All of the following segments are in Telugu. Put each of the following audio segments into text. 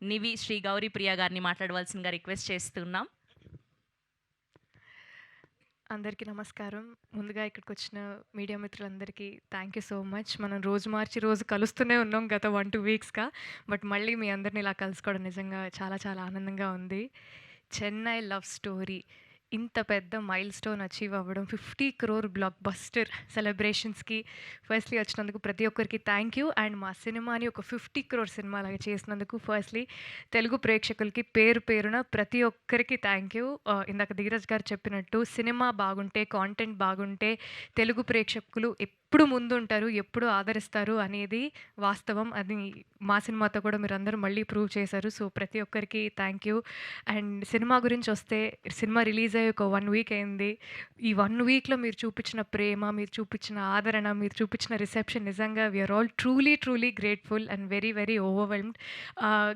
నివి శ్రీ గౌరీ ప్రియ గారిని మాట్లాడవలసిందిగా రిక్వెస్ట్ చేస్తున్నాం. అందరికీ నమస్కారం. ముందుగా ఇక్కడికొచ్చిన మీడియా మిత్రులందరికీ థ్యాంక్ యూ సో మచ్. మనం రోజు మార్చి రోజు కలుస్తూనే ఉన్నాం గత 1, 2 వీక్స్‌గా. బట్ మళ్ళీ మీ అందరిని ఇలా కలుసుకోవడం నిజంగా చాలా చాలా ఆనందంగా ఉంది. 'చెన్నై లవ్ స్టోరీ' ఇంత పెద్ద మైల్‌స్టోన్ అచీవ్ అవ్వడం, 50 క్రోర్ బ్లాక్ బస్టర్ సెలబ్రేషన్స్‌కి ఫస్ట్‌లీ వచ్చినందుకు ప్రతి ఒక్కరికి థ్యాంక్ యూ. అండ్ మా సినిమాని ఒక 50 క్రోర్ సినిమాలాగా చేసినందుకు ఫస్ట్‌లీ తెలుగు ప్రేక్షకులకి పేరు పేరున ప్రతి ఒక్కరికి థ్యాంక్ యూ. ఇందాక ధీరజ్ గారు చెప్పినట్టు సినిమా బాగుంటే, కాంటెంట్ బాగుంటే తెలుగు ప్రేక్షకులు ఎప్పుడు ముందుంటారు, ఎప్పుడు ఆదరిస్తారు అనేది వాస్తవం. అది మా సినిమాతో కూడా మీరందరూ మళ్ళీ ప్రూవ్ చేశారు. సో ప్రతి ఒక్కరికి థ్యాంక్ యూ. అండ్ సినిమా గురించొస్తే సినిమా రిలీజ్ అయ్యి ఒక 1 వీక్ అయింది. ఈ 1 వీక్‌లో మీరు చూపించిన ప్రేమ, మీరు చూపించిన ఆదరణ, మీరు చూపించిన రిసెప్షన్ నిజంగా we are all truly grateful and very overwhelmed.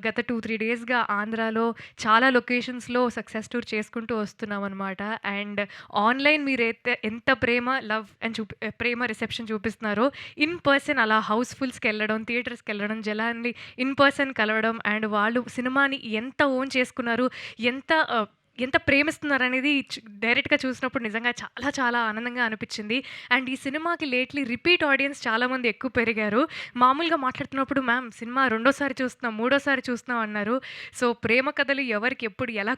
గత 2, 3 డేస్‌గా ఆంధ్రాలో చాలా లొకేషన్స్‌లో సక్సెస్ టూర్ చేసుకుంటూ వస్తున్నామనమాట. అండ్ ఆన్‌లైన్ మీరైతే ఎంత ప్రేమ, లవ్ అని ప్రేమ రిసెప్షన్ చూపిస్తున్నారో, ఇన్ పర్సన్ అలా హౌస్‌ఫుల్స్‌కెళ్ళడం, థియేటర్స్‌కెళ్ళడం, జనాన్ని ఇన్ పర్సన్ కలవడం అండ్ వాళ్ళు సినిమాని ఎంత ఓన్ చేసుకున్నారు, ఎంత ఎంత ప్రేమిస్తున్నారనేది డైరెక్ట్‌గా చూసినప్పుడు నిజంగా చాలా ఆనందంగా అనిపిచ్చింది. అండ్ ఈ సినిమాకి లేట్‌లీ రిపీట్ ఆడియన్స్ చాలామంది ఎక్కువ పెరిగారు. మామూలుగా మాట్లాడుతున్నప్పుడు మ్యామ్ సినిమా రెండోసారి చూస్తున్నాం, మూడోసారి చూస్తున్నాం అన్నారు. సో ప్రేమ కథలు ఎవరికి ఎప్పుడు ఎలా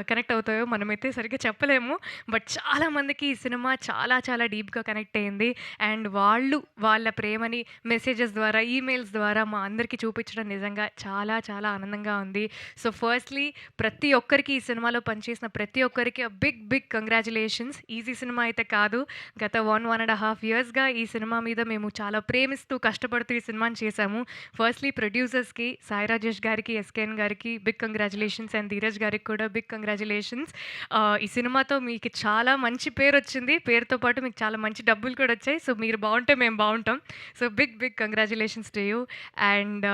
కనెక్ట్ అవుతాయో మనమైతే సరిగ్గా చెప్పలేము. బట్ చాలామందికి ఈ సినిమా చాలా డీప్‌గా కనెక్ట్ అయింది. అండ్ వాళ్ళు వాళ్ళ ప్రేమని మెసేజెస్ ద్వారా, ఈమెయిల్స్ ద్వారా మా అందరికీ చూపించడం నిజంగా చాలా ఆనందంగా ఉంది. సో ఫస్ట్‌లీ ప్రతి ఒక్కరికి ఈ సినిమాలో పనిచేసిన ప్రతి ఒక్కరికి బిగ్ కంగ్రాచ్యులేషన్స్. ఈజీ సినిమా అయితే కాదు. గత 1.5 ఇయర్స్‌గా ఈ సినిమా మీద మేము చాలా ప్రేమిస్తూ, కష్టపడుతూ ఈ సినిమాని చేశాము. ఫస్ట్‌లీ ప్రొడ్యూసర్స్‌కి సాయి రాజేష్ గారికి, ఎస్‌కేఎన్ గారికి బిగ్ కంగ్రాచ్యులేషన్స్ అండ్ ధీరజ్ గారికి కూడా బిగ్ కంగ్రాచ్యులేషన్స్. ఈ సినిమాతో మీకు చాలా మంచి పేరొచ్చింది. పేరుతో పాటు మీకు చాలా మంచి డబ్బులు కూడా వచ్చాయి. సో మీరు బావుంటే మేము బావుంటాం. So big congratulations to you. And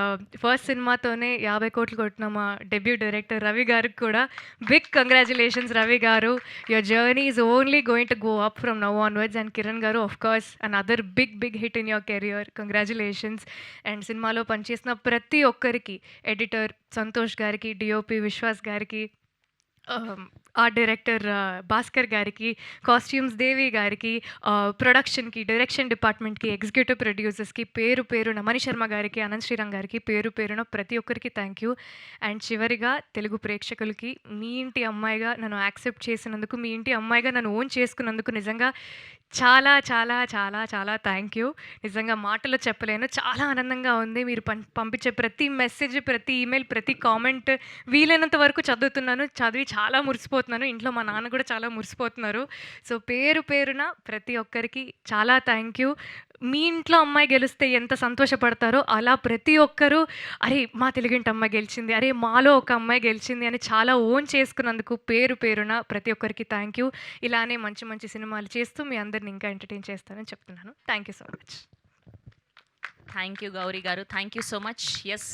first సినిమాతోనే 50 కోట్లు కొట్టిన మా డెబ్యూ డైరెక్టర్ రవి గారికి కూడా బిగ్ కంగ్రాచ్యులేషన్స్ రవి గారు. Your journey is only going to go up from now onwards. And Kiran గారు of course another big hit in your career. Congratulations. And సినిమాలో పనిచేసిన ప్రతి ఒక్కరికి, ఎడిటర్ సంతోష్ గారికి, డిఓపి విశ్వాస్ గారికి, ఆర్ట్ డైరెక్టర్ భాస్కర్ గారికి, కాస్ట్యూమ్స్ దేవి గారికి, ప్రొడక్షన్‌కి, డైరెక్షన్ డిపార్ట్మెంట్‌కి, ఎగ్జిక్యూటివ్ ప్రొడ్యూసర్స్‌కి పేరు పేరున మణిశర్మ గారికి, అనంత్ శ్రీరామ్ గారికి పేరు పేరున ప్రతి ఒక్కరికి థ్యాంక్ యూ. అండ్ చివరిగా తెలుగు ప్రేక్షకులకి మీ ఇంటి అమ్మాయిగా నన్ను యాక్సెప్ట్ చేసినందుకు, మీ ఇంటి అమ్మాయిగా నన్ను ఓన్ చేసుకున్నందుకు నిజంగా చాలా థ్యాంక్ యూ. నిజంగా మాటల్లో చెప్పలేను. చాలా ఆనందంగా ఉంది. మీరు పంపించే ప్రతి మెసేజ్, ప్రతి ఈమెయిల్, ప్రతి కామెంట్ వీలైనంత వరకు చదువుతున్నాను. చదివి చాలా మురిసిపోతున్నాను. ఇంట్లో మా నాన్న కూడా చాలా మురిసిపోతున్నారు. సో పేరు పేరున ప్రతి ఒక్కరికి చాలా థ్యాంక్ యూ. మీ ఇంట్లో అమ్మాయి గెలిస్తే ఎంత సంతోషపడతారో అలా ప్రతి ఒక్కరు అరే మా తెలుగింటి అమ్మాయి గెలిచింది, అరే మాలో ఒక అమ్మాయి గెలిచింది అని చాలా ఓన్ చేసుకున్నందుకు పేరు పేరున ప్రతి ఒక్కరికి థ్యాంక్ యూ. ఇలానే మంచి సినిమాలు చేస్తూ మీ అందరిని ఇంకా ఎంటర్టైన్ చేస్తానని చెప్తున్నాను. Thank you so much. Thank you Gauri గారు. Thank you so much. Yes.